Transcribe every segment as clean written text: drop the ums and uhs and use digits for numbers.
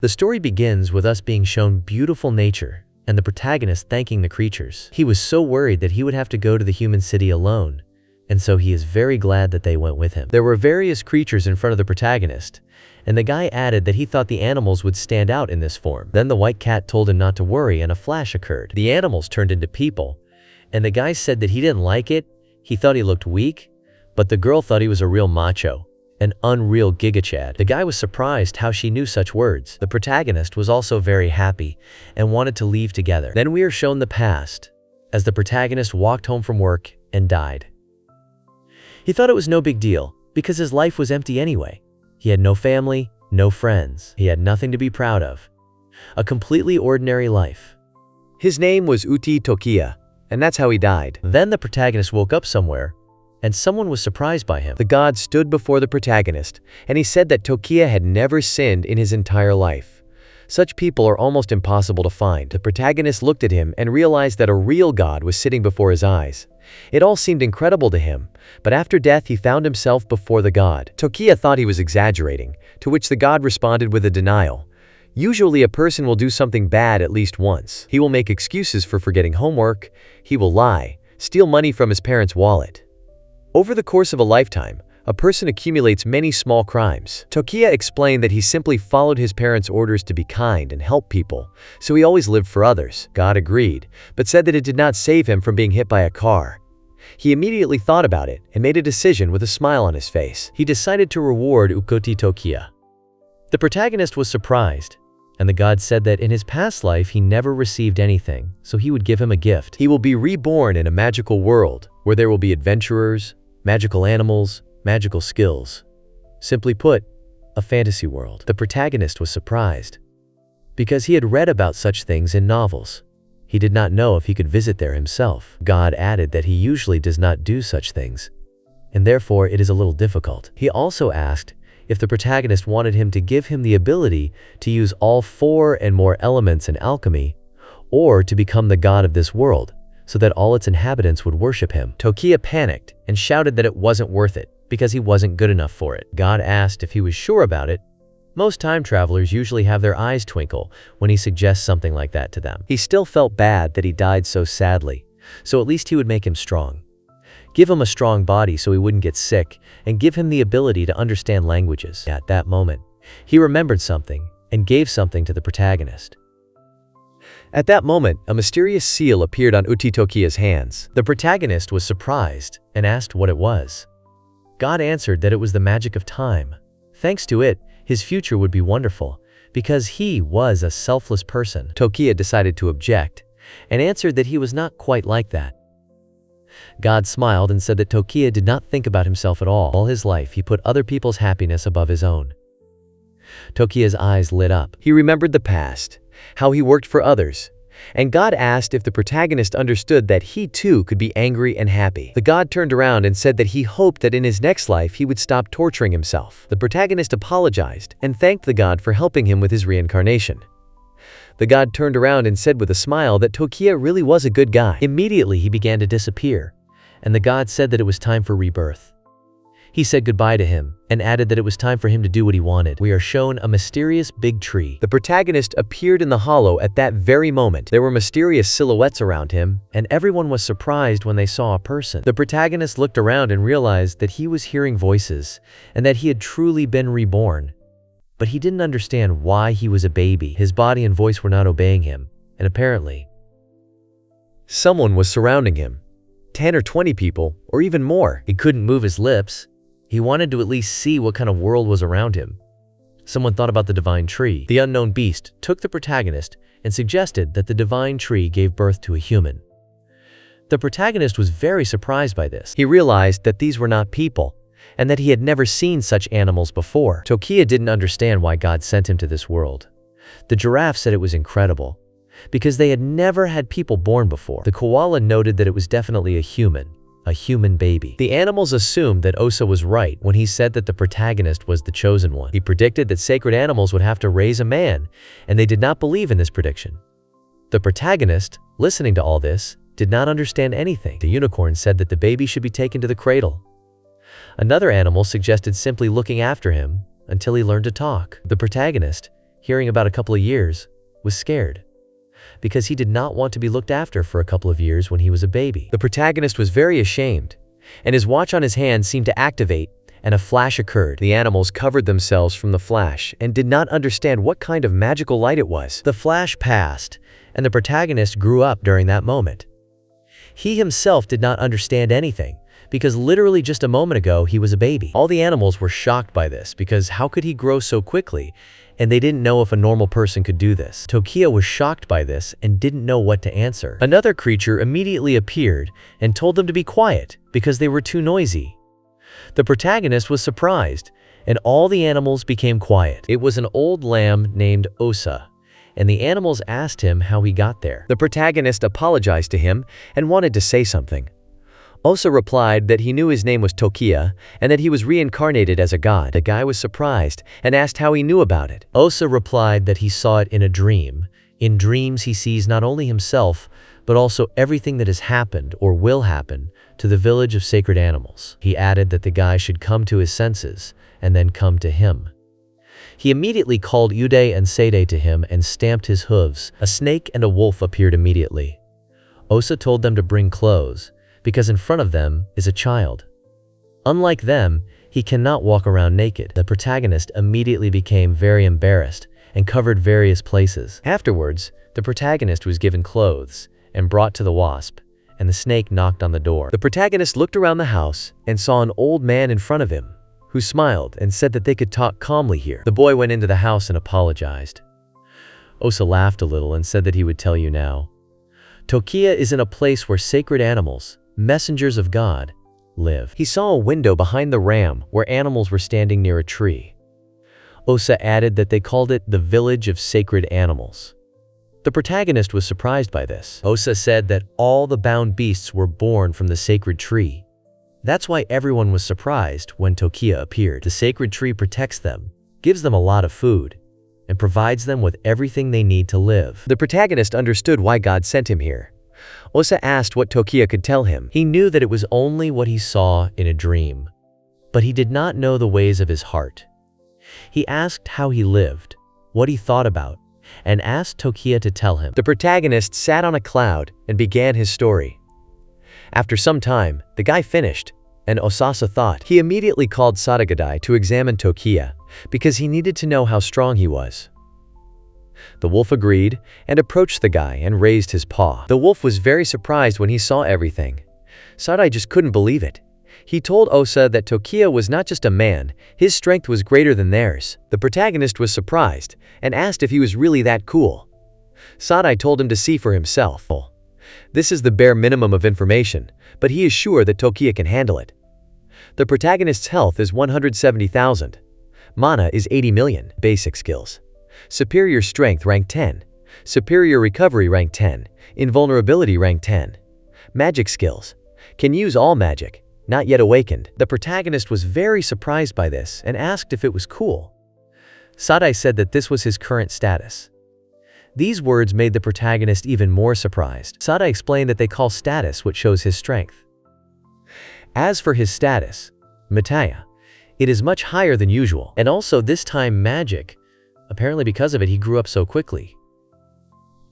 The story begins with us being shown beautiful nature and the protagonist thanking the creatures. He was so worried that he would have to go to the human city alone, and so he is very glad that they went with him. There were various creatures in front of the protagonist, and the guy added that he thought the animals would stand out in this form. Then the white cat told him not to worry and a flash occurred. The animals turned into people, and the guy said that he didn't like it. He thought he looked weak, but the girl thought he was a real macho, an unreal gigachad. The guy was surprised how she knew such words. The protagonist was also very happy and wanted to leave together. Then we are shown the past, as the protagonist walked home from work and died. He thought it was no big deal, because his life was empty anyway. He had no family, no friends. He had nothing to be proud of. A completely ordinary life. His name was Tokiya, and that's how he died. Then the protagonist woke up somewhere, and someone was surprised by him. The god stood before the protagonist, and he said that Tokiya had never sinned in his entire life. Such people are almost impossible to find. The protagonist looked at him and realized that a real god was sitting before his eyes. It all seemed incredible to him, but after death he found himself before the god. Tokiya thought he was exaggerating, to which the god responded with a denial. Usually a person will do something bad at least once. He will make excuses for forgetting homework, he will lie, steal money from his parents' wallet. Over the course of a lifetime, a person accumulates many small crimes. Tokiya explained that he simply followed his parents' orders to be kind and help people, so he always lived for others. God agreed, but said that it did not save him from being hit by a car. He immediately thought about it and made a decision with a smile on his face. He decided to reward Tokiya. The protagonist was surprised, and the god said that in his past life he never received anything, so he would give him a gift. He will be reborn in a magical world where there will be adventurers, magical animals, magical skills. Simply put, a fantasy world. The protagonist was surprised, because he had read about such things in novels. He did not know if he could visit there himself. God added that he usually does not do such things, and therefore it is a little difficult. He also asked if the protagonist wanted him to give him the ability to use all 4 and more elements in alchemy, or to become the god of this world, so that all its inhabitants would worship him. Tokiya panicked and shouted that it wasn't worth it, because he wasn't good enough for it. God asked if he was sure about it. Most time travelers usually have their eyes twinkle when he suggests something like that to them. He still felt bad that he died so sadly, so at least he would make him strong. Give him a strong body so he wouldn't get sick, and give him the ability to understand languages. At that moment, he remembered something and gave something to the protagonist. At that moment, a mysterious seal appeared on Tokiya's hands. The protagonist was surprised and asked what it was. God answered that it was the magic of time. Thanks to it, his future would be wonderful, because he was a selfless person. Tokiya decided to object, and answered that he was not quite like that. God smiled and said that Tokiya did not think about himself at all. All his life, he put other people's happiness above his own. Tokiya's eyes lit up. He remembered the past, how he worked for others, and God asked if the protagonist understood that he too could be angry and happy. The god turned around and said that he hoped that in his next life he would stop torturing himself. The protagonist apologized and thanked the god for helping him with his reincarnation. The god turned around and said with a smile that Tokiya really was a good guy. Immediately he began to disappear, and the god said that it was time for rebirth. He said goodbye to him and added that it was time for him to do what he wanted. We are shown a mysterious big tree. The protagonist appeared in the hollow at that very moment. There were mysterious silhouettes around him, and everyone was surprised when they saw a person. The protagonist looked around and realized that he was hearing voices and that he had truly been reborn. But he didn't understand why he was a baby. His body and voice were not obeying him, and apparently someone was surrounding him. 10 or 20 people, or even more. He couldn't move his lips. He wanted to at least see what kind of world was around him. Someone thought about the divine tree. The unknown beast took the protagonist and suggested that the divine tree gave birth to a human. The protagonist was very surprised by this. He realized that these were not people, and that he had never seen such animals before. Tokiya didn't understand why God sent him to this world. The giraffe said it was incredible, because they had never had people born before. The koala noted that it was definitely a human baby. The animals assumed that Osa was right when he said that the protagonist was the chosen one. He predicted that sacred animals would have to raise a man, and they did not believe in this prediction. The protagonist, listening to all this, did not understand anything. The unicorn said that the baby should be taken to the cradle. Another animal suggested simply looking after him until he learned to talk. The protagonist, hearing about a couple of years, was scared, because he did not want to be looked after for a couple of years when he was a baby. The protagonist was very ashamed, and his watch on his hand seemed to activate, and a flash occurred. The animals covered themselves from the flash and did not understand what kind of magical light it was. The flash passed, and the protagonist grew up during that moment. He himself did not understand anything, because literally just a moment ago he was a baby. All the animals were shocked by this, because how could he grow so quickly, and they didn't know if a normal person could do this. Tokiya was shocked by this and didn't know what to answer. Another creature immediately appeared and told them to be quiet, because they were too noisy. The protagonist was surprised, and all the animals became quiet. It was an old lamb named Osa, and the animals asked him how he got there. The protagonist apologized to him and wanted to say something. Osa replied that he knew his name was Tokiya and that he was reincarnated as a god. The guy was surprised and asked how he knew about it. Osa replied that he saw it in a dream. In dreams, he sees not only himself, but also everything that has happened or will happen to the village of sacred animals. He added that the guy should come to his senses and then come to him. He immediately called Ude and Seide to him and stamped his hooves. A snake and a wolf appeared immediately. Osa told them to bring clothes, because in front of them is a child. Unlike them, he cannot walk around naked. The protagonist immediately became very embarrassed and covered various places. Afterwards, the protagonist was given clothes and brought to the Wasp, and the snake knocked on the door. The protagonist looked around the house and saw an old man in front of him, who smiled and said that they could talk calmly here. The boy went into the house and apologized. Osa laughed a little and said that he would tell you now. Tokiya is in a place where sacred animals, messengers of God, live. He saw a window behind the ram where animals were standing near a tree. Osa added that they called it the village of sacred animals. The protagonist was surprised by this. Osa said that all the bound beasts were born from the sacred tree. That's why everyone was surprised when Tokiya appeared. The sacred tree protects them, gives them a lot of food, and provides them with everything they need to live. The protagonist understood why God sent him here. Osa asked what Tokiya could tell him. He knew that it was only what he saw in a dream, but he did not know the ways of his heart. He asked how he lived, what he thought about, and asked Tokiya to tell him. The protagonist sat on a cloud and began his story. After some time, the guy finished, and Osasa thought. He immediately called Sadagadai to examine Tokiya, because he needed to know how strong he was. The wolf agreed and approached the guy and raised his paw. The wolf was very surprised when he saw everything. Sadai just couldn't believe it. He told Osa that Tokiya was not just a man, his strength was greater than theirs. The protagonist was surprised and asked if he was really that cool. Sadai told him to see for himself. This is the bare minimum of information, but he is sure that Tokiya can handle it. The protagonist's health is 170,000. Mana is 80 million. Basic skills. Superior Strength rank 10. Superior Recovery rank 10. Invulnerability rank 10. Magic skills. Can use all magic. Not yet awakened. The protagonist was very surprised by this and asked if it was cool. Sadai said that this was his current status. These words made the protagonist even more surprised. Sadai explained that they call status what shows his strength. As for his status, Mataya, it is much higher than usual. And also this time magic. Apparently because of it he grew up so quickly.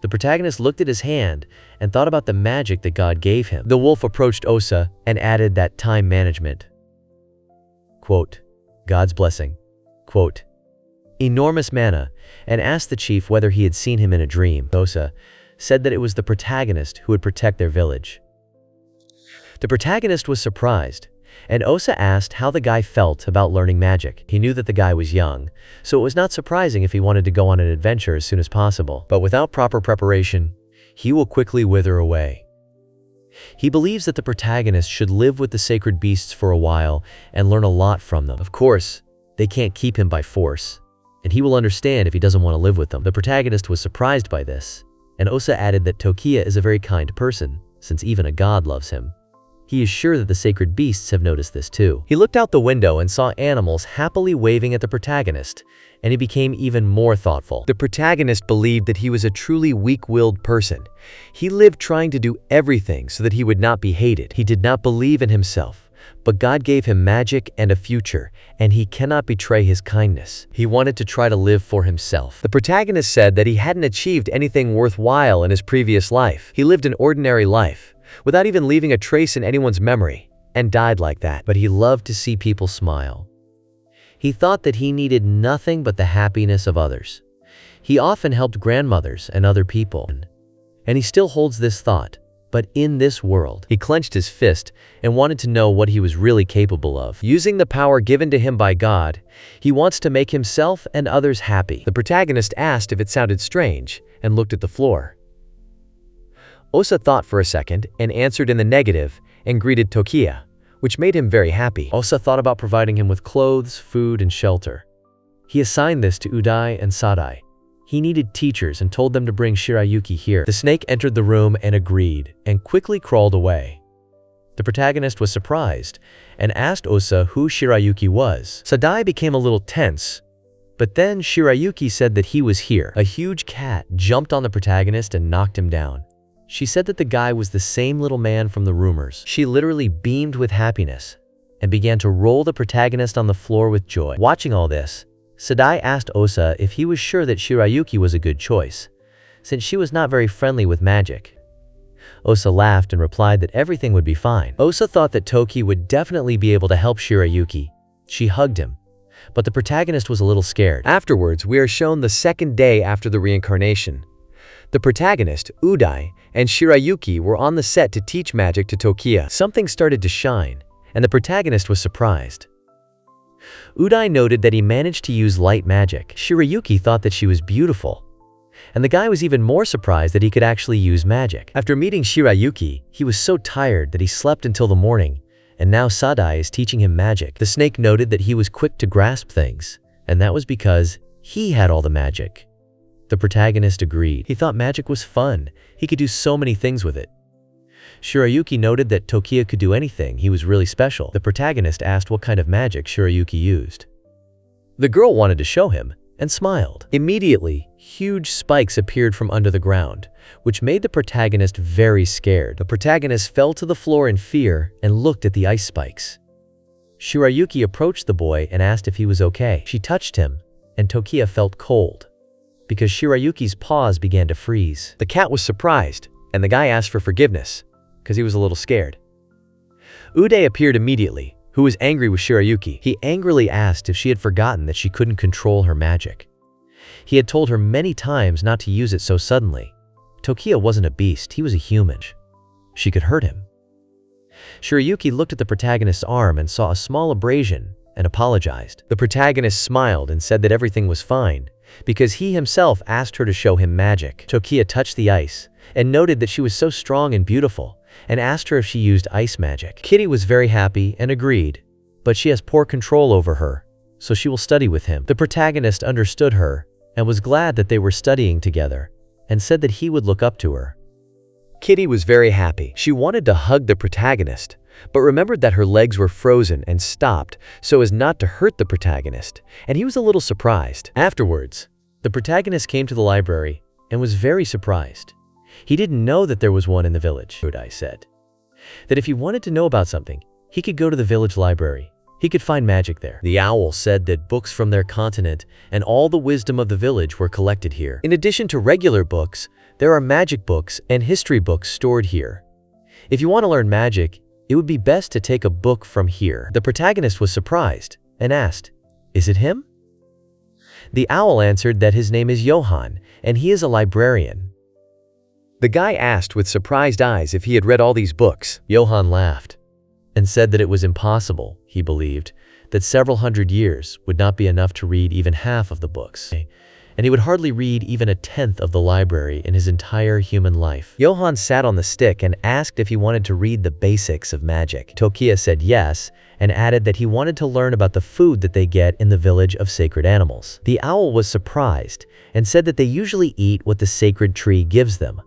The protagonist looked at his hand and thought about the magic that God gave him. The wolf approached Osa and added that time management. Quote, God's blessing. Quote, enormous mana, and asked the chief whether he had seen him in a dream. Osa said that it was the protagonist who would protect their village. The protagonist was surprised, and Osa asked how the guy felt about learning magic. He knew that the guy was young, so it was not surprising if he wanted to go on an adventure as soon as possible. But without proper preparation, he will quickly wither away. He believes that the protagonist should live with the sacred beasts for a while and learn a lot from them. Of course, they can't keep him by force, and he will understand if he doesn't want to live with them. The protagonist was surprised by this, and Osa added that Tokiya is a very kind person, since even a god loves him. He is sure that the sacred beasts have noticed this too. He looked out the window and saw animals happily waving at the protagonist, and he became even more thoughtful. The protagonist believed that he was a truly weak-willed person. He lived trying to do everything so that he would not be hated. He did not believe in himself, but God gave him magic and a future, and he cannot betray his kindness. He wanted to try to live for himself. The protagonist said that he hadn't achieved anything worthwhile in his previous life. He lived an ordinary life, without even leaving a trace in anyone's memory, and died like that. But he loved to see people smile. He thought that he needed nothing but the happiness of others. He often helped grandmothers and other people. And he still holds this thought. But in this world, he clenched his fist and wanted to know what he was really capable of. Using the power given to him by God, he wants to make himself and others happy. The protagonist asked if it sounded strange and looked at the floor. Osa thought for a second and answered in the negative and greeted Tokiya, which made him very happy. Osa thought about providing him with clothes, food, and shelter. He assigned this to Udai and Sadai. He needed teachers and told them to bring Shirayuki here. The snake entered the room and agreed, and quickly crawled away. The protagonist was surprised and asked Osa who Shirayuki was. Sadai became a little tense, but then Shirayuki said that he was here. A huge cat jumped on the protagonist and knocked him down. She said that the guy was the same little man from the rumors. She literally beamed with happiness and began to roll the protagonist on the floor with joy. Watching all this, Sadai asked Osa if he was sure that Shirayuki was a good choice, since she was not very friendly with magic. Osa laughed and replied that everything would be fine. Osa thought that Toki would definitely be able to help Shirayuki. She hugged him, but the protagonist was a little scared. Afterwards, we are shown the second day after the reincarnation. The protagonist, Udai, and Shirayuki were on the set to teach magic to Tokiya. Something started to shine, and the protagonist was surprised. Udai noted that he managed to use light magic. Shirayuki thought that she was beautiful, and the guy was even more surprised that he could actually use magic. After meeting Shirayuki, he was so tired that he slept until the morning, and now Sadai is teaching him magic. The snake noted that he was quick to grasp things, and that was because he had all the magic. The protagonist agreed. He thought magic was fun. He could do so many things with it. Shirayuki noted that Tokiya could do anything. He was really special. The protagonist asked what kind of magic Shirayuki used. The girl wanted to show him and smiled. Immediately, huge spikes appeared from under the ground, which made the protagonist very scared. The protagonist fell to the floor in fear and looked at the ice spikes. Shirayuki approached the boy and asked if he was okay. She touched him, and Tokiya felt cold, because Shirayuki's paws began to freeze. The cat was surprised, and the guy asked for forgiveness, because he was a little scared. Udai appeared immediately, who was angry with Shirayuki. He angrily asked if she had forgotten that she couldn't control her magic. He had told her many times not to use it so suddenly. Tokiya wasn't a beast, he was a human. She could hurt him. Shirayuki looked at the protagonist's arm and saw a small abrasion and apologized. The protagonist smiled and said that everything was fine, because he himself asked her to show him magic. Tokiya touched the ice and noted that she was so strong and beautiful, and asked her if she used ice magic. Kitty was very happy and agreed, but she has poor control over her, so she will study with him. The protagonist understood her and was glad that they were studying together, and said that he would look up to her. Kitty was very happy. She wanted to hug the protagonist, but remembered that her legs were frozen and stopped so as not to hurt the protagonist, and he was a little surprised. Afterwards, the protagonist came to the library and was very surprised. He didn't know that there was one in the village. Udai said that if he wanted to know about something, he could go to the village library. He could find magic there. The owl said that books from their continent and all the wisdom of the village were collected here. In addition to regular books, there are magic books and history books stored here. If you want to learn magic, it would be best to take a book from here. The protagonist was surprised and asked, "Is it him?" The owl answered that his name is Johann and he is a librarian. The guy asked with surprised eyes if he had read all these books. Johann laughed and said that it was impossible. He believed that several hundred years would not be enough to read even half of the books, and he would hardly read even a tenth of the library in his entire human life. Johann sat on the stick and asked if he wanted to read the basics of magic. Tokiya said yes, and added that he wanted to learn about the food that they get in the village of sacred animals. The owl was surprised and said that they usually eat what the sacred tree gives them.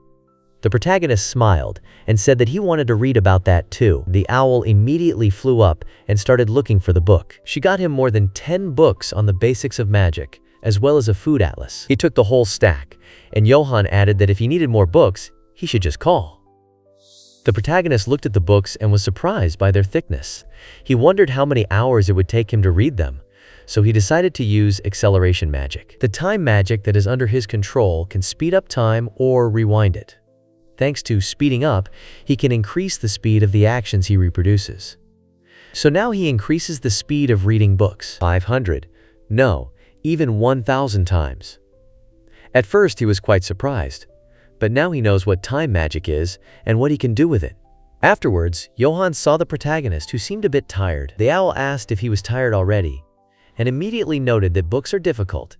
The protagonist smiled and said that he wanted to read about that too. The owl immediately flew up and started looking for the book. She got him more than 10 books on the basics of magic, as well as a food atlas. He took the whole stack, and Johann added that if he needed more books, he should just call. The protagonist looked at the books and was surprised by their thickness. He wondered how many hours it would take him to read them, so he decided to use acceleration magic. The time magic that is under his control can speed up time or rewind it. Thanks to speeding up, he can increase the speed of the actions he reproduces. So now he increases the speed of reading books 500, no, even 1,000 times. At first he was quite surprised, but now he knows what time magic is and what he can do with it. Afterwards, Johann saw the protagonist who seemed a bit tired. The owl asked if he was tired already, and immediately noted that books are difficult.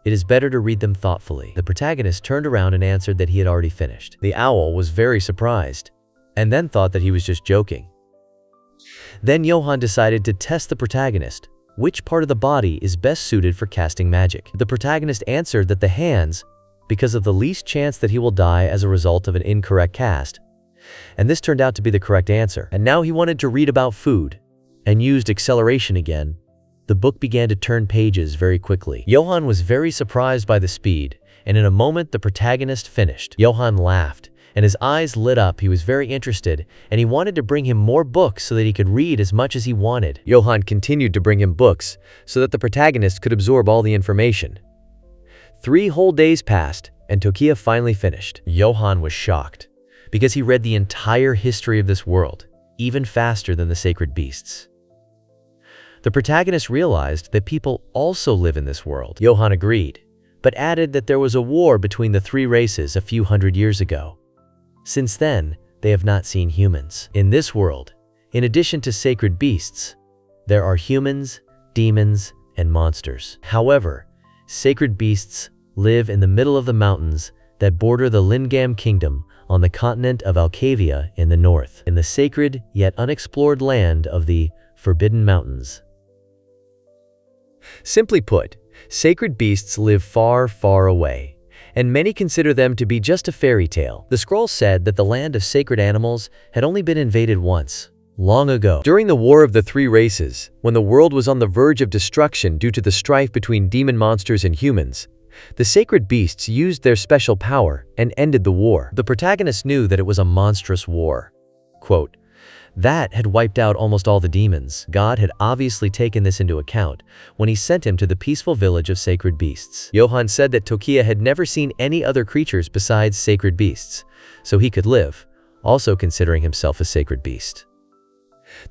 It is better to read them thoughtfully. The protagonist turned around and answered that he had already finished. The owl was very surprised, and then thought that he was just joking. Then Johann decided to test the protagonist. Which part of the body is best suited for casting magic? The protagonist answered that the hands, because of the least chance that he will die as a result of an incorrect cast. And this turned out to be the correct answer. And now he wanted to read about food, and used acceleration again. The book began to turn pages very quickly. Johann was very surprised by the speed, and in a moment the protagonist finished. Johann laughed, and his eyes lit up. He was very interested, and he wanted to bring him more books so that he could read as much as he wanted. Johann continued to bring him books so that the protagonist could absorb all the information. 3 whole days passed, and Tokiya finally finished. Johann was shocked, because he read the entire history of this world, even faster than the sacred beasts. The protagonist realized that people also live in this world. Johann agreed, but added that there was a war between the 3 races a few hundred years ago. Since then, they have not seen humans. In this world, in addition to sacred beasts, there are humans, demons, and monsters. However, sacred beasts live in the middle of the mountains that border the Lingam Kingdom on the continent of Alcavia in the north, in the sacred yet unexplored land of the Forbidden Mountains. Simply put, sacred beasts live far, far away, and many consider them to be just a fairy tale. The scroll said that the land of sacred animals had only been invaded once, long ago. During the War of the 3 Races, when the world was on the verge of destruction due to the strife between demon monsters and humans, the sacred beasts used their special power and ended the war. The protagonist knew that it was a monstrous war. Quote, that had wiped out almost all the demons. God had obviously taken this into account when he sent him to the peaceful village of sacred beasts. Johann said that Tokiya had never seen any other creatures besides sacred beasts, so he could live, also considering himself a sacred beast.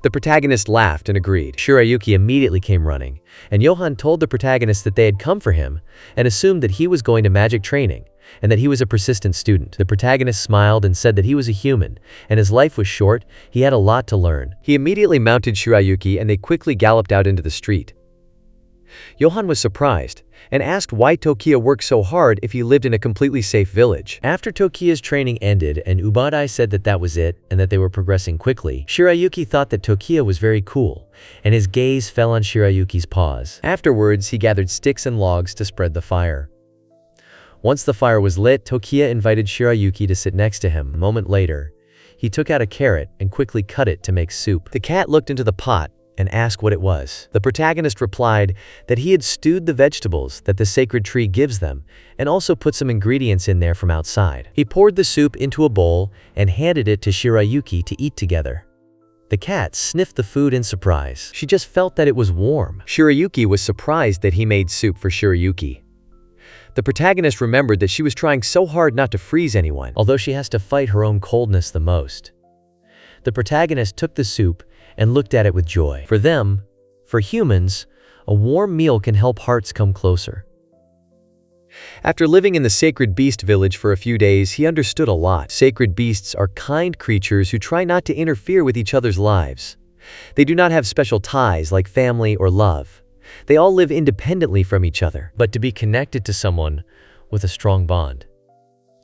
The protagonist laughed and agreed. Shirayuki immediately came running, and Johann told the protagonist that they had come for him and assumed that he was going to magic training and that he was a persistent student. The protagonist smiled and said that he was a human, and his life was short. He had a lot to learn. He immediately mounted Shirayuki and they quickly galloped out into the street. Johann was surprised and asked why Tokiya worked so hard if he lived in a completely safe village. After Tokiya's training ended and Ubadai said that that was it and that they were progressing quickly, Shirayuki thought that Tokiya was very cool, and his gaze fell on Shirayuki's paws. Afterwards, he gathered sticks and logs to spread the fire. Once the fire was lit, Tokiya invited Shirayuki to sit next to him. A moment later, he took out a carrot and quickly cut it to make soup. The cat looked into the pot and asked what it was. The protagonist replied that he had stewed the vegetables that the sacred tree gives them and also put some ingredients in there from outside. He poured the soup into a bowl and handed it to Shirayuki to eat together. The cat sniffed the food in surprise. She just felt that it was warm. Shirayuki was surprised that he made soup for Shirayuki. The protagonist remembered that she was trying so hard not to freeze anyone, although she has to fight her own coldness the most. The protagonist took the soup and looked at it with joy. For them, for humans, a warm meal can help hearts come closer. After living in the sacred beast village for a few days, he understood a lot. Sacred beasts are kind creatures who try not to interfere with each other's lives. They do not have special ties like family or love. They all live independently from each other. But to be connected to someone with a strong bond,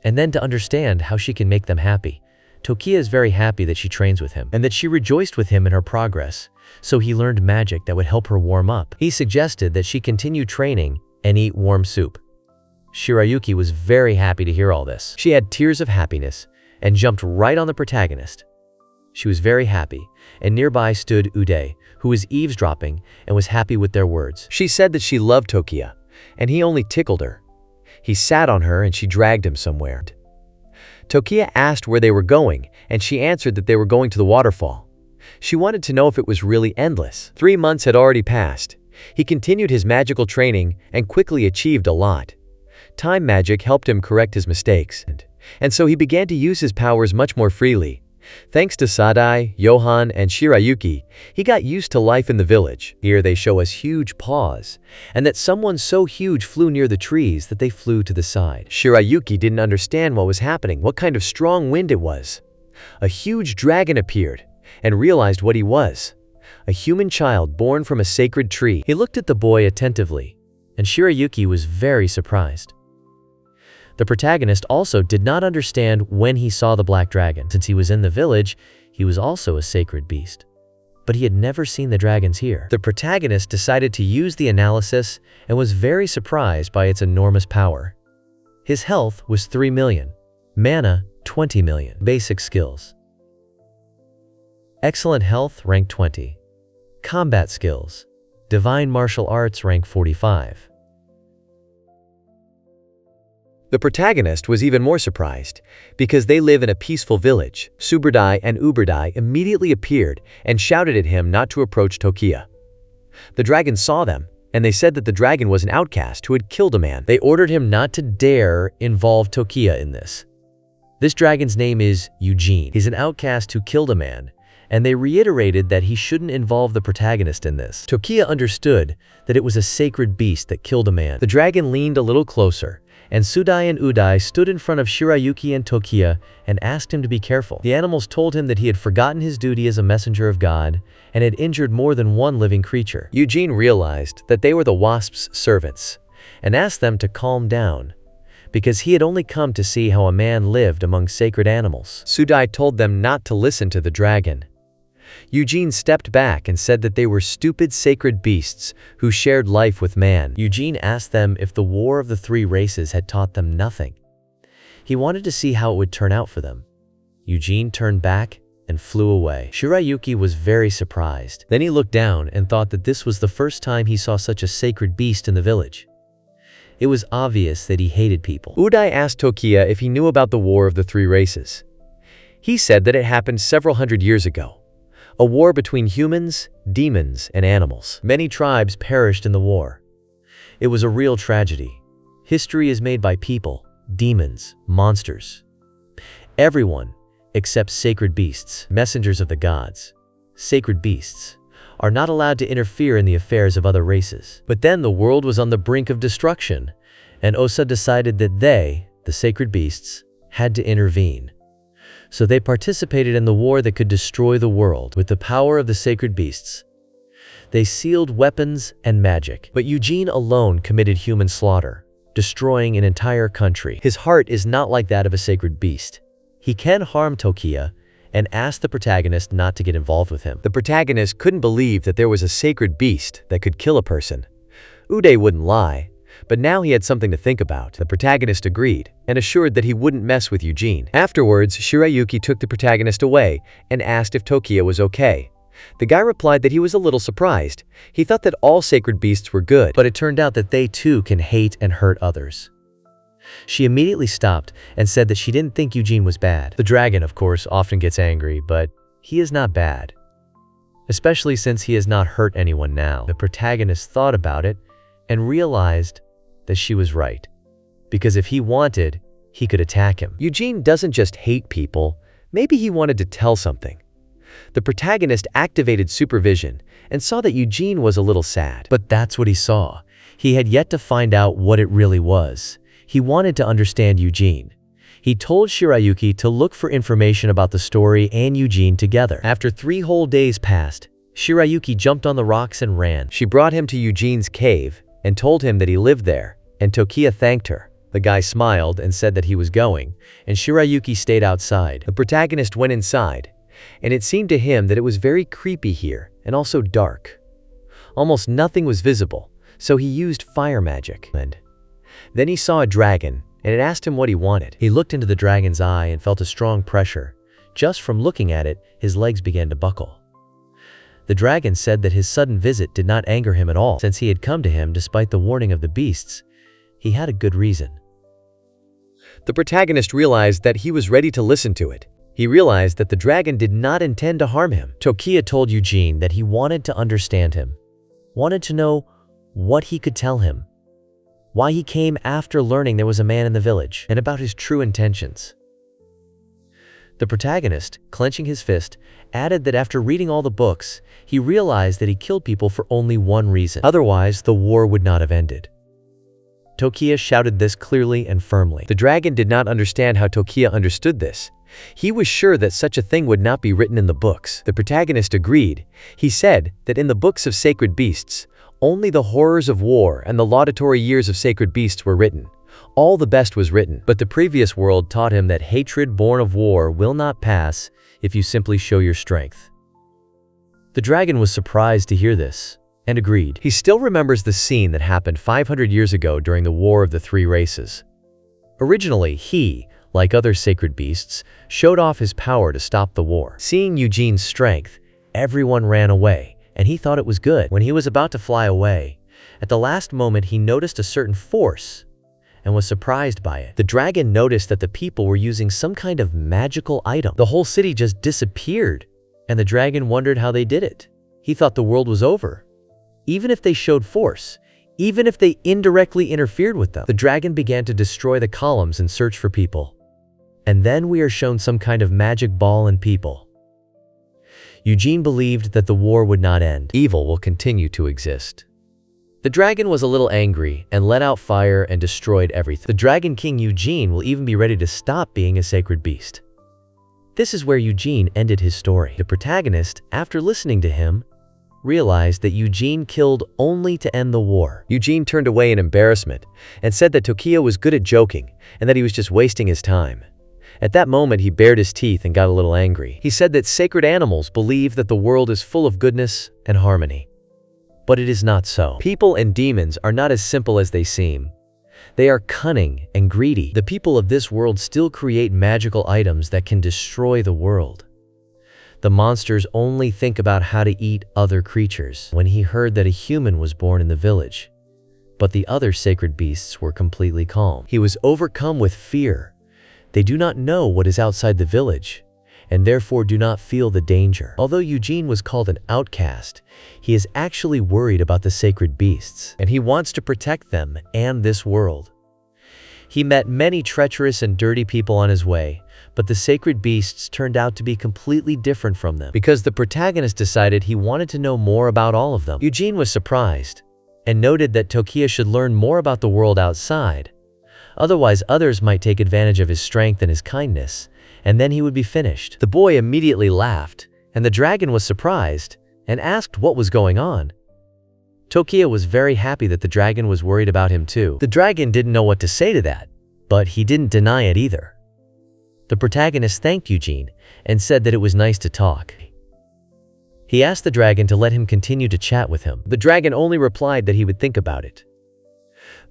and then to understand how she can make them happy. Tokiya is very happy that she trains with him, and that she rejoiced with him in her progress, so he learned magic that would help her warm up. He suggested that she continue training and eat warm soup. Shirayuki was very happy to hear all this. She had tears of happiness and jumped right on the protagonist. She was very happy, and nearby stood Uday, who was eavesdropping and was happy with their words. She said that she loved Tokiya, and he only tickled her. He sat on her and she dragged him somewhere. Tokiya asked where they were going, and she answered that they were going to the waterfall. She wanted to know if it was really endless. 3 months had already passed. He continued his magical training and quickly achieved a lot. Time magic helped him correct his mistakes, and so he began to use his powers much more freely. Thanks to Sadai, Johan, and Shirayuki, he got used to life in the village. Here they show us huge paws, and that someone so huge flew near the trees that they flew to the side. Shirayuki didn't understand what was happening, what kind of strong wind it was. A huge dragon appeared, and realized what he was. A human child born from a sacred tree. He looked at the boy attentively, and Shirayuki was very surprised. The protagonist also did not understand when he saw the black dragon. Since he was in the village, he was also a sacred beast. But he had never seen the dragons here. The protagonist decided to use the analysis and was very surprised by its enormous power. His health was 3 million, mana 20 million, basic skills. Excellent health, rank 20. Combat skills, divine martial arts, rank 45. The protagonist was even more surprised, because they live in a peaceful village. Suberdai and Uberdai immediately appeared and shouted at him not to approach Tokiya. The dragon saw them, and they said that the dragon was an outcast who had killed a man. They ordered him not to dare involve Tokiya in this. This dragon's name is Eugene. He's an outcast who killed a man, and they reiterated that he shouldn't involve the protagonist in this. Tokiya understood that it was a sacred beast that killed a man. The dragon leaned a little closer, and Sudai and Udai stood in front of Shirayuki and Tokiya and asked him to be careful. The animals told him that he had forgotten his duty as a messenger of God and had injured more than one living creature. Eugene realized that they were the Wasp's servants and asked them to calm down, because he had only come to see how a man lived among sacred animals. Sudai told them not to listen to the dragon. Eugene stepped back and said that they were stupid sacred beasts who shared life with man. Eugene asked them if the war of the 3 races had taught them nothing. He wanted to see how it would turn out for them. Eugene turned back and flew away. Shirayuki was very surprised. Then he looked down and thought that this was the first time he saw such a sacred beast in the village. It was obvious that he hated people. Udai asked Tokiya if he knew about the war of the 3 races. He said that it happened several hundred years ago. A war between humans, demons, and animals. Many tribes perished in the war. It was a real tragedy. History is made by people, demons, monsters. Everyone, except sacred beasts, messengers of the gods, sacred beasts, are not allowed to interfere in the affairs of other races. But then the world was on the brink of destruction, and Osa decided that they, the sacred beasts, had to intervene. So they participated in the war that could destroy the world with the power of the sacred beasts. They sealed weapons and magic. But Eugene alone committed human slaughter, destroying an entire country. His heart is not like that of a sacred beast. He can harm Tokiya and asked the protagonist not to get involved with him. The protagonist couldn't believe that there was a sacred beast that could kill a person. Uday wouldn't lie, but now he had something to think about. The protagonist agreed and assured that he wouldn't mess with Eugene. Afterwards, Shirayuki took the protagonist away and asked if Tokiya was okay. The guy replied that he was a little surprised. He thought that all sacred beasts were good, but it turned out that they too can hate and hurt others. She immediately stopped and said that she didn't think Eugene was bad. The dragon, of course, often gets angry, but he is not bad, especially since he has not hurt anyone now. The protagonist thought about it and realized that she was right, because if he wanted, he could attack him. Eugene doesn't just hate people, maybe he wanted to tell something. The protagonist activated supervision and saw that Eugene was a little sad. But that's what he saw. He had yet to find out what it really was. He wanted to understand Eugene. He told Shirayuki to look for information about the story and Eugene together. After 3 whole days passed, Shirayuki jumped on the rocks and ran. She brought him to Eugene's cave and told him that he lived there, and Tokiya thanked her. The guy smiled and said that he was going, and Shirayuki stayed outside. The protagonist went inside, and it seemed to him that it was very creepy here and also dark. Almost nothing was visible, so he used fire magic. And then he saw a dragon, and it asked him what he wanted. He looked into the dragon's eye and felt a strong pressure. Just from looking at it, his legs began to buckle. The dragon said that his sudden visit did not anger him at all, since he had come to him despite the warning of the beasts. He had a good reason. The protagonist realized that he was ready to listen to it. He realized that the dragon did not intend to harm him. Tokiya told Eugene that he wanted to understand him, wanted to know what he could tell him, why he came after learning there was a man in the village, and about his true intentions. The protagonist, clenching his fist, added that after reading all the books, he realized that he killed people for only one reason. Otherwise, the war would not have ended. Tokiya shouted this clearly and firmly. The dragon did not understand how Tokiya understood this. He was sure that such a thing would not be written in the books. The protagonist agreed. He said that in the books of sacred beasts, only the horrors of war and the laudatory years of sacred beasts were written. All the best was written, but the previous world taught him that hatred born of war will not pass if you simply show your strength. The dragon was surprised to hear this, and agreed. He still remembers the scene that happened 500 years ago during the War of the Three Races. Originally, he, like other sacred beasts, showed off his power to stop the war. Seeing Eugene's strength, everyone ran away, and he thought it was good. When he was about to fly away, at the last moment he noticed a certain force and was surprised by it. The dragon noticed that the people were using some kind of magical item. The whole city just disappeared, and the dragon wondered how they did it. He thought the world was over. Even if they showed force, even if they indirectly interfered with them. The dragon began to destroy the columns and search for people. And then we are shown some kind of magic ball and people. Eugene believed that the war would not end. Evil will continue to exist. The dragon was a little angry and let out fire and destroyed everything. The Dragon King Eugene will even be ready to stop being a sacred beast. This is where Eugene ended his story. The protagonist, after listening to him, realized that Eugene killed only to end the war. Eugene turned away in embarrassment and said that Tokiya was good at joking and that he was just wasting his time. At that moment, he bared his teeth and got a little angry. He said that sacred animals believe that the world is full of goodness and harmony. But it is not so. People and demons are not as simple as they seem. They are cunning and greedy. The people of this world still create magical items that can destroy the world. The monsters only think about how to eat other creatures. When he heard that a human was born in the village, but the other sacred beasts were completely calm, he was overcome with fear. They do not know what is outside the village, and therefore do not feel the danger. Although Eugene was called an outcast, he is actually worried about the sacred beasts, and he wants to protect them and this world. He met many treacherous and dirty people on his way, but the sacred beasts turned out to be completely different from them. Because the protagonist decided he wanted to know more about all of them. Eugene was surprised, and noted that Tokiya should learn more about the world outside. Otherwise, others might take advantage of his strength and his kindness, and then he would be finished. The boy immediately laughed, and the dragon was surprised, and asked what was going on. Tokiya was very happy that the dragon was worried about him too. The dragon didn't know what to say to that, but he didn't deny it either. The protagonist thanked Eugene and said that it was nice to talk. He asked the dragon to let him continue to chat with him. The dragon only replied that he would think about it.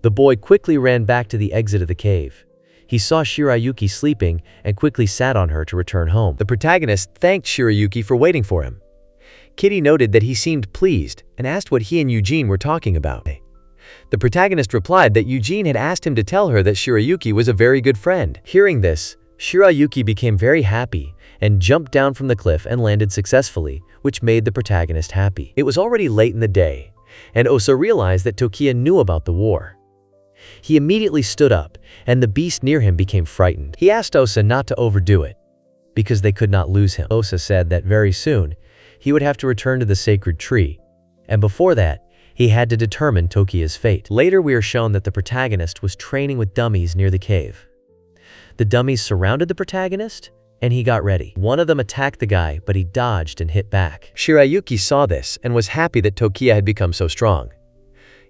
The boy quickly ran back to the exit of the cave. He saw Shirayuki sleeping and quickly sat on her to return home. The protagonist thanked Shirayuki for waiting for him. Kitty noted that he seemed pleased and asked what he and Eugene were talking about. The protagonist replied that Eugene had asked him to tell her that Shirayuki was a very good friend. Hearing this, Shirayuki became very happy and jumped down from the cliff and landed successfully, which made the protagonist happy. It was already late in the day, and Osa realized that Tokiya knew about the war. He immediately stood up, and the beast near him became frightened. He asked Osa not to overdo it, because they could not lose him. Osa said that very soon, he would have to return to the sacred tree, and before that, he had to determine Tokiya's fate. Later, we are shown that the protagonist was training with dummies near the cave. The dummies surrounded the protagonist, and he got ready. One of them attacked the guy, but he dodged and hit back. Shirayuki saw this and was happy that Tokiya had become so strong.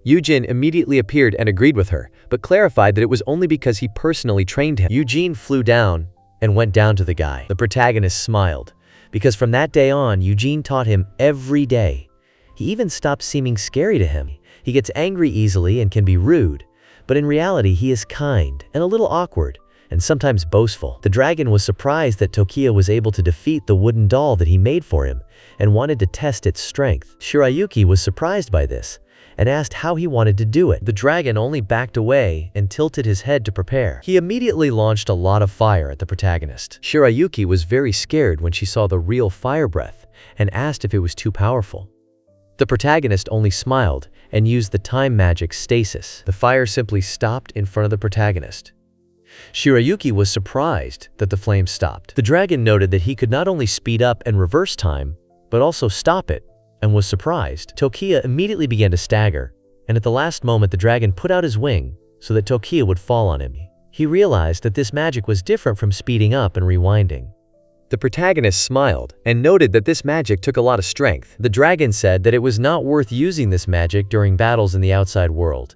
Eugene immediately appeared and agreed with her, but clarified that it was only because he personally trained him. Eugene flew down and went down to the guy. The protagonist smiled, because from that day on, Eugene taught him every day. He even stopped seeming scary to him. He gets angry easily and can be rude, but in reality he is kind and a little awkward, and sometimes boastful. The dragon was surprised that Tokiya was able to defeat the wooden doll that he made for him, and wanted to test its strength. Shirayuki was surprised by this, and asked how he wanted to do it. The dragon only backed away and tilted his head to prepare. He immediately launched a lot of fire at the protagonist. Shirayuki was very scared when she saw the real fire breath and asked if it was too powerful. The protagonist only smiled and used the time magic stasis. The fire simply stopped in front of the protagonist. Shirayuki was surprised that the flames stopped. The dragon noted that he could not only speed up and reverse time, but also stop it, and was surprised. Tokiya immediately began to stagger, and at the last moment the dragon put out his wing so that Tokiya would fall on him. He realized that this magic was different from speeding up and rewinding. The protagonist smiled and noted that this magic took a lot of strength. The dragon said that it was not worth using this magic during battles in the outside world.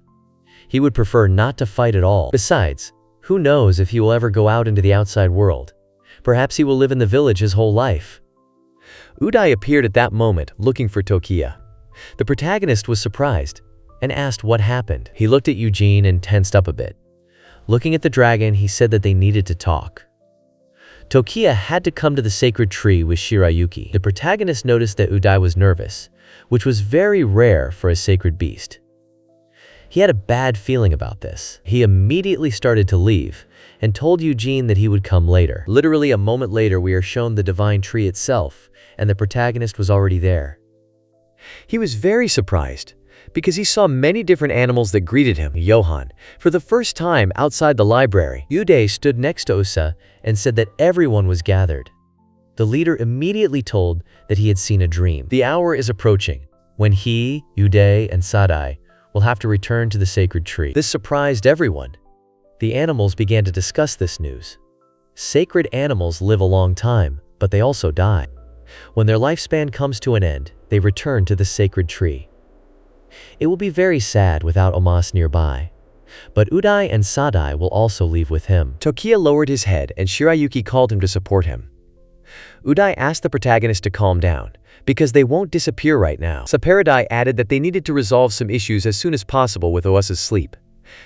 He would prefer not to fight at all. Besides, who knows if he will ever go out into the outside world? Perhaps he will live in the village his whole life. Udai appeared at that moment, looking for Tokiya. The protagonist was surprised and asked what happened. He looked at Eugene and tensed up a bit. Looking at the dragon, he said that they needed to talk. Tokiya had to come to the sacred tree with Shirayuki. The protagonist noticed that Udai was nervous, which was very rare for a sacred beast. He had a bad feeling about this. He immediately started to leave and told Eugene that he would come later. Literally a moment later, we are shown the divine tree itself, and the protagonist was already there. He was very surprised because he saw many different animals that greeted him. Johan, for the first time outside the library, Uday stood next to Osa and said that everyone was gathered. The leader immediately told that he had seen a dream. The hour is approaching when he, Uday, and Sadai will have to return to the sacred tree. This surprised everyone. The animals began to discuss this news. Sacred animals live a long time, but they also die. When their lifespan comes to an end, they return to the sacred tree. It will be very sad without Omas nearby. But Udai and Sadai will also leave with him. Tokiya lowered his head and Shirayuki called him to support him. Udai asked the protagonist to calm down, because they won't disappear right now. Saparadai added that they needed to resolve some issues as soon as possible with Oasa's sleep.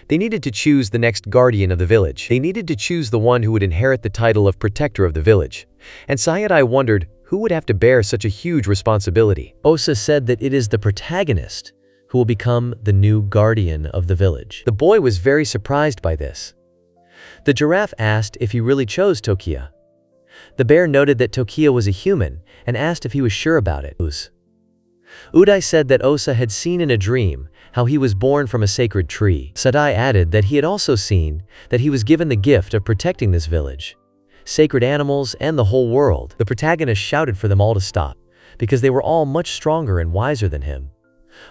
They needed to choose the next guardian of the village. They needed to choose the one who would inherit the title of protector of the village. And Sayadai wondered who would have to bear such a huge responsibility. Osa said that it is the protagonist who will become the new guardian of the village. The boy was very surprised by this. The giraffe asked if he really chose Tokiya. The bear noted that Tokiya was a human and asked if he was sure about it. Udai said that Osa had seen in a dream how he was born from a sacred tree. Sadai added that he had also seen that he was given the gift of protecting this village, sacred animals, and the whole world. The protagonist shouted for them all to stop, because they were all much stronger and wiser than him.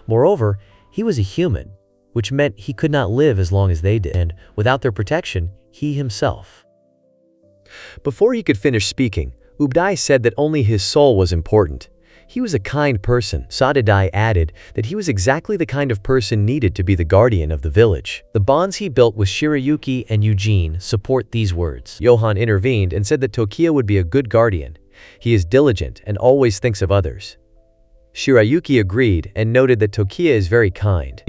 Moreover, he was a human, which meant he could not live as long as they did, and without their protection, he himself. Before he could finish speaking, Ubdai said that only his soul was important. He was a kind person. Sadadai added that he was exactly the kind of person needed to be the guardian of the village. The bonds he built with Shirayuki and Eugene support these words. Johan intervened and said that Tokiya would be a good guardian. He is diligent and always thinks of others. Shirayuki agreed and noted that Tokiya is very kind.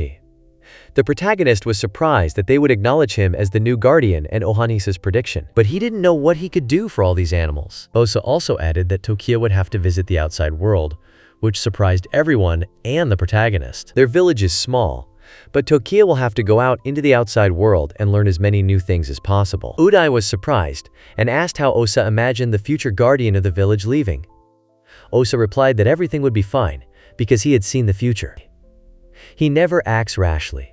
The protagonist was surprised that they would acknowledge him as the new guardian and Ohanisa's prediction. But he didn't know what he could do for all these animals. Osa also added that Tokiya would have to visit the outside world, which surprised everyone and the protagonist. Their village is small, but Tokiya will have to go out into the outside world and learn as many new things as possible. Udai was surprised and asked how Osa imagined the future guardian of the village leaving. Osa replied that everything would be fine because he had seen the future. He never acts rashly.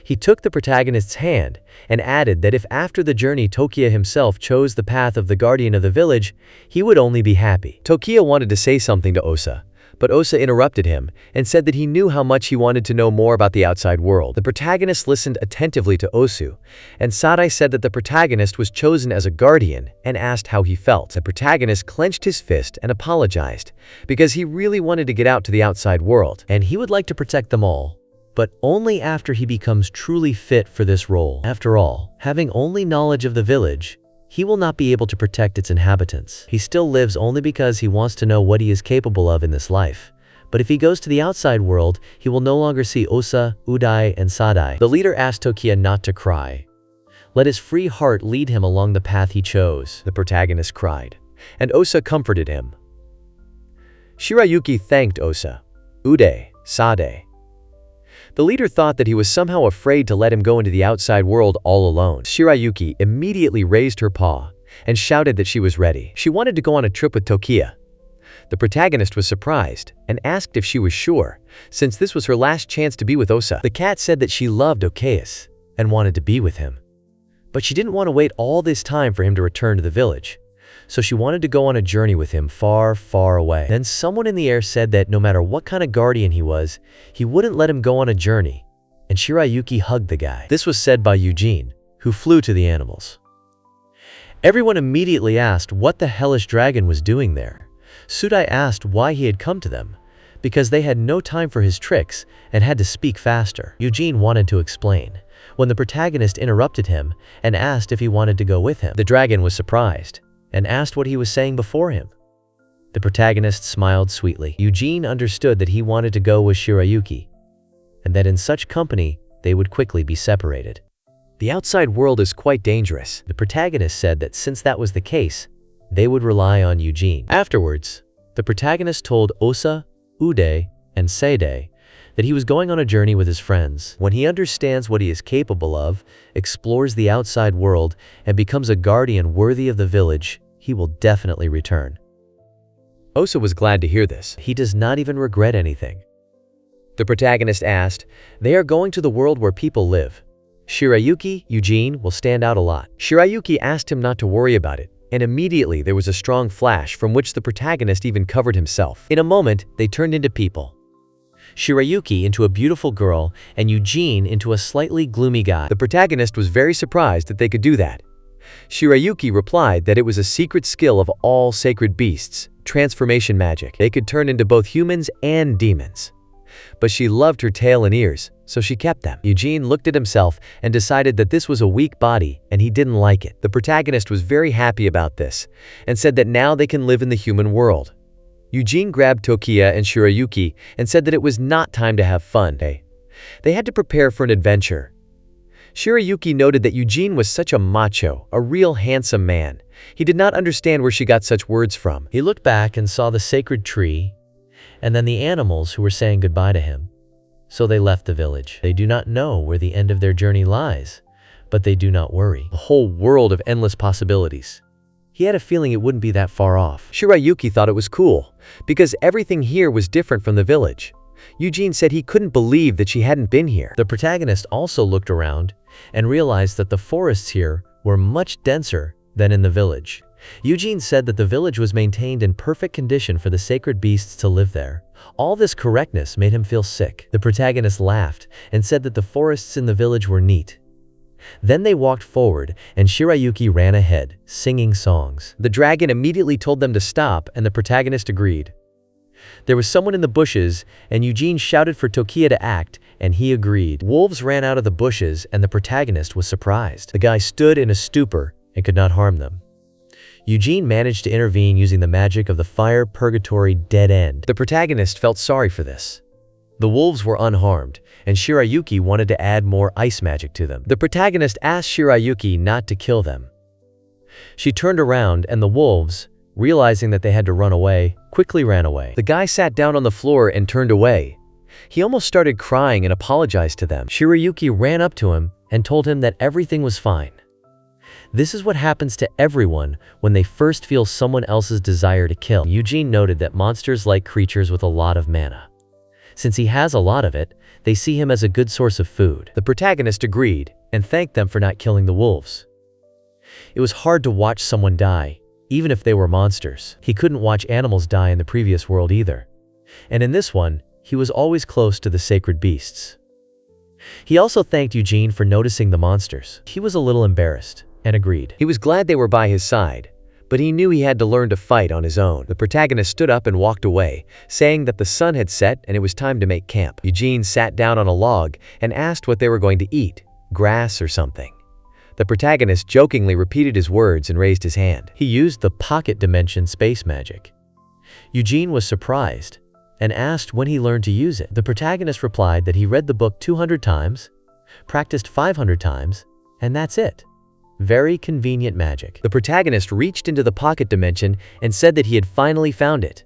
He took the protagonist's hand and added that if after the journey Tokiya himself chose the path of the guardian of the village, he would only be happy. Tokiya wanted to say something to Osa, but Osa interrupted him and said that he knew how much he wanted to know more about the outside world. The protagonist listened attentively to Osu, and Sadai said that the protagonist was chosen as a guardian and asked how he felt. The protagonist clenched his fist and apologized because he really wanted to get out to the outside world, and he would like to protect them all, but only after he becomes truly fit for this role. After all, having only knowledge of the village, he will not be able to protect its inhabitants. He still lives only because he wants to know what he is capable of in this life. But if he goes to the outside world, he will no longer see Osa, Udai, and Sadai. The leader asked Tokiya not to cry. Let his free heart lead him along the path he chose. The protagonist cried, and Osa comforted him. Shirayuki thanked Osa, Uday, Sade. The leader thought that he was somehow afraid to let him go into the outside world all alone. Shirayuki immediately raised her paw and shouted that she was ready. She wanted to go on a trip with Tokiya. The protagonist was surprised and asked if she was sure, since this was her last chance to be with Osa. The cat said that she loved Okeus and wanted to be with him. But she didn't want to wait all this time for him to return to the village, so she wanted to go on a journey with him far, far away. Then someone in the air said that no matter what kind of guardian he was, he wouldn't let him go on a journey, and Shirayuki hugged the guy. This was said by Eugene, who flew to the animals. Everyone immediately asked what the hellish dragon was doing there. Sudai asked why he had come to them, because they had no time for his tricks and had to speak faster. Eugene wanted to explain, when the protagonist interrupted him and asked if he wanted to go with him. The dragon was surprised and asked what he was saying before him. The protagonist smiled sweetly. Eugene understood that he wanted to go with Shirayuki, and that in such company they would quickly be separated. The outside world is quite dangerous. The protagonist said that since that was the case, they would rely on Eugene. Afterwards, the protagonist told Osa, Ude, and Seide that he was going on a journey with his friends. When he understands what he is capable of, explores the outside world, and becomes a guardian worthy of the village, he will definitely return. Osa was glad to hear this. He does not even regret anything. The protagonist asked, "They are going to the world where people live. Shirayuki, Eugene, will stand out a lot." Shirayuki asked him not to worry about it, and immediately there was a strong flash from which the protagonist even covered himself. In a moment, they turned into people. Shirayuki into a beautiful girl, and Eugene into a slightly gloomy guy. The protagonist was very surprised that they could do that. Shirayuki replied that it was a secret skill of all sacred beasts, transformation magic. They could turn into both humans and demons. But she loved her tail and ears, so she kept them. Eugene looked at himself and decided that this was a weak body and he didn't like it. The protagonist was very happy about this and said that now they can live in the human world. Eugene grabbed Tokiya and Shirayuki and said that it was not time to have fun. They had to prepare for an adventure. Shirayuki noted that Eugene was such a macho, a real handsome man. He did not understand where she got such words from. He looked back and saw the sacred tree, and then the animals who were saying goodbye to him. So they left the village. They do not know where the end of their journey lies, but they do not worry. A whole world of endless possibilities. He had a feeling it wouldn't be that far off. Shirayuki thought it was cool, because everything here was different from the village. Eugene said he couldn't believe that she hadn't been here. The protagonist also looked around and realized that the forests here were much denser than in the village. Eugene said that the village was maintained in perfect condition for the sacred beasts to live there. All this correctness made him feel sick. The protagonist laughed and said that the forests in the village were neat. Then they walked forward, and Shirayuki ran ahead, singing songs. The dragon immediately told them to stop, and the protagonist agreed. There was someone in the bushes, and Eugene shouted for Tokiya to act, and he agreed. Wolves ran out of the bushes, and the protagonist was surprised. The guy stood in a stupor and could not harm them. Eugene managed to intervene using the magic of the fire purgatory dead end. The protagonist felt sorry for this. The wolves were unharmed, and Shirayuki wanted to add more ice magic to them. The protagonist asked Shirayuki not to kill them. She turned around, and the wolves, realizing that they had to run away, quickly ran away. The guy sat down on the floor and turned away. He almost started crying and apologized to them. Shirayuki ran up to him and told him that everything was fine. This is what happens to everyone when they first feel someone else's desire to kill. Eugene noted that monsters like creatures with a lot of mana. Since he has a lot of it, they see him as a good source of food. The protagonist agreed and thanked them for not killing the wolves. It was hard to watch someone die, even if they were monsters. He couldn't watch animals die in the previous world either. And in this one, he was always close to the sacred beasts. He also thanked Eugene for noticing the monsters. He was a little embarrassed and agreed. He was glad they were by his side, but he knew he had to learn to fight on his own. The protagonist stood up and walked away, saying that the sun had set and it was time to make camp. Eugene sat down on a log and asked what they were going to eat, grass or something. The protagonist jokingly repeated his words and raised his hand. He used the pocket dimension space magic. Eugene was surprised and asked when he learned to use it. The protagonist replied that he read the book 200 times, practiced 500 times, and that's it. Very convenient magic. The protagonist reached into the pocket dimension and said that he had finally found it.